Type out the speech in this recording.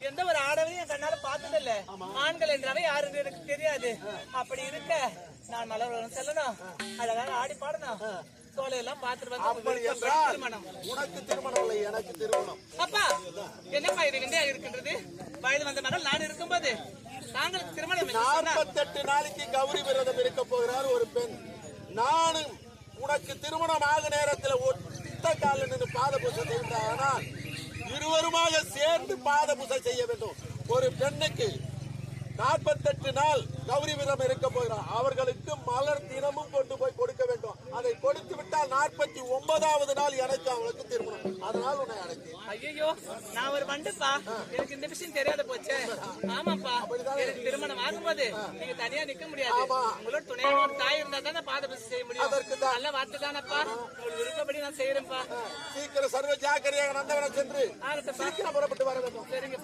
எந்த ஒரு ஆடவையும் என் கண்ணால பார்த்தது இல்ல. ஆண்கள் என்றவை யாருன்னு எனக்கு தெரியாது. அப்படி இருக்க நான் மலர்வரம் செல்லணும், அழகாக ஆடி பாடணும், சோலையெல்லாம் பார்த்துட்டு வந்து திருமணம். உனக்கு திருமணம் இல்லை, எனக்கு திருமணம். அப்பா என்னப்பா இது விந்தையா இருக்கின்றது? வயது வந்த மகள் நான் இருக்கும்போது நாங்களுக்கு திருமணம் 48 நாளைக்கு கௌரி விரதம் இருக்க போகிறார் ஒரு பெண். நானும் உனக்கு திருமணம் ஆக நேரத்தில் ஒத்த காலில் நின்று பாத பூஜை செய்தார். ஆனால் இருவருமாக சேர்ந்து பாத பூஜை செய்ய வேண்டும். ஒரு பெண்ணுக்கு 48 நாள் கௌரி விரதம் இருக்க போகிறார். அவர்களுக்கு மலர் தினமும் கொண்டு போய் கொடுக்க வேண்டும். அதை கொடுத்து விட்டால் 49வது நாள் எனக்கு அவளுக்கு திருமணம். அதனால் உன்னை அழைத்தேன். ஐயோ, நான் ஒரு வண்டுப்பா, எனக்கு இந்த விஷயம் தெரியாத போச்சு. ஆமாப்பா, எனக்கு திருமணம் ஆகும்போது நீங்க தனியா நிக்க முடியாது. உங்களோட துணையான ஒரு தாய் இருந்தா தான் பாத பூஜை செய்ய முடியும். அதற்கு நல்ல வார்த்தை தானப்பா, உங்களுக்கு விருப்பப்படி நான் செய்யறேன்ப்பா. சீக்கிரம் சர்வ ஜாக்கிரதையாக நந்தவனம் சென்று சீக்கிரம் புறப்பட்டு வர வேண்டும். சரிங்க.